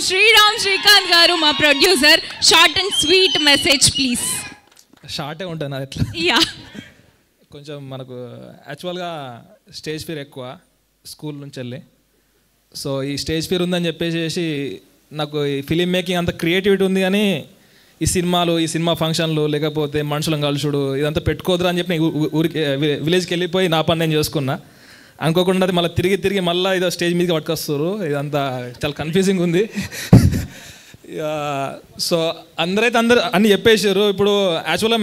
శ్రీరామ్ శ్రీకాంత్ గారు మా producer. Short and sweet message please. షార్టే ఉంటుంది అట్లా. యా, కొంచెం మనకు యాక్చువల్గా స్టేజ్ ఫియర్ ఎక్కువ స్కూల్ నుంచి వెళ్ళి. సో ఈ స్టేజ్ ఫియర్ ఉందని చెప్పేసి నాకు ఈ ఫిలిం మేకింగ్ అంత క్రియేటివిటీ ఉంది, కానీ ఈ సినిమాలు, ఈ సినిమా ఫంక్షన్లు, లేకపోతే మనుషులను కలుసుడు ఇదంతా పెట్టుకోదురా అని చెప్పి ఊరికి విలేజ్కి వెళ్ళిపోయి నా పని నేను చేసుకున్నా. అనుకోకుండా అది మళ్ళీ తిరిగి మళ్ళీ ఇదో స్టేజ్ మీదకి పట్టుకొస్తారు. ఇదంతా చాలా కన్ఫ్యూజింగ్ ఉంది. సో అందరైతే అన్ని చెప్పేసారు. ఇప్పుడు యాక్చువల్గా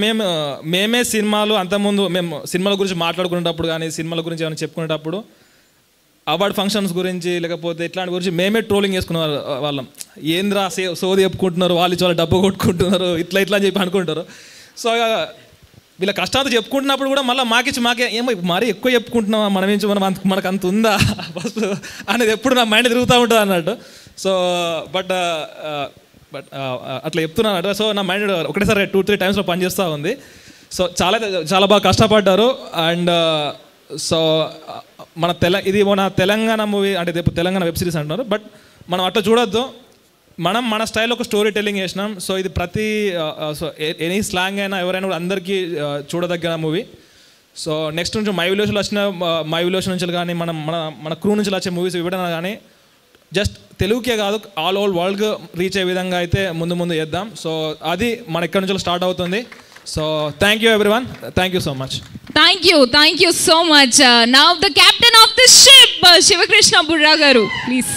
మేమే సినిమాలు అంతకుముందు మేము సినిమాల గురించి మాట్లాడుకునేటప్పుడు కానీ, సినిమాల గురించి ఏమైనా చెప్పుకునేటప్పుడు, అవార్డ్ ఫంక్షన్స్ గురించి లేకపోతే ఇట్లాంటి గురించి మేమే ట్రోలింగ్ చేసుకునే వాళ్ళం. ఏంద్రా సోది చెప్పుకుంటున్నారు, వాళ్ళు చాలా డబ్బు కొట్టుకుంటున్నారు, ఇట్లా అని చెప్పి అనుకుంటారు. సో వీళ్ళ కష్టాలు చెప్పుకుంటున్నప్పుడు కూడా మళ్ళీ మాకే ఏమో మరీ ఎక్కువ చెప్పుకుంటున్నామా, మనకు అంత ఉందా ఫస్ట్ అనేది ఎప్పుడు నా మైండ్ తిరుగుతూ ఉంటుంది అన్నట్టు. సో బట్ అట్లా చెప్తున్నాను అన్నట్టు. సో నా మైండ్ ఒకటేసారి 2-3 టైమ్స్లో పనిచేస్తూ ఉంది. సో చాలా బాగా కష్టపడ్డారు. అండ్ సో ఇది మన తెలంగాణ మూవీ అంటే తెలంగాణ వెబ్ సిరీస్ అంటున్నారు, బట్ మనం అట్లా చూడొద్దు. మన స్టైల్లో ఒక స్టోరీ టెల్లింగ్ చేసినాం. సో ఇది సో ఎనీ స్లాంగ్ అయినా ఎవరైనా కూడా అందరికీ చూడదగ్గ మూవీ. సో నెక్స్ట్ నుంచి మై విలేషన్ నుంచి కానీ మన క్రూ నుంచి వచ్చే మూవీస్ ఇవ్వడం కానీ జస్ట్ తెలుగుకే కాదు, ఆల్ ఓవర్ వరల్డ్ రీచ్ అయ్యే విధంగా అయితే ముందు చేద్దాం. సో అది మన ఇక్కడ నుంచి స్టార్ట్ అవుతుంది. So thank you everyone, thank you so much. Thank you so much. Now the captain of the ship, Shivakrishna Burra garu, please.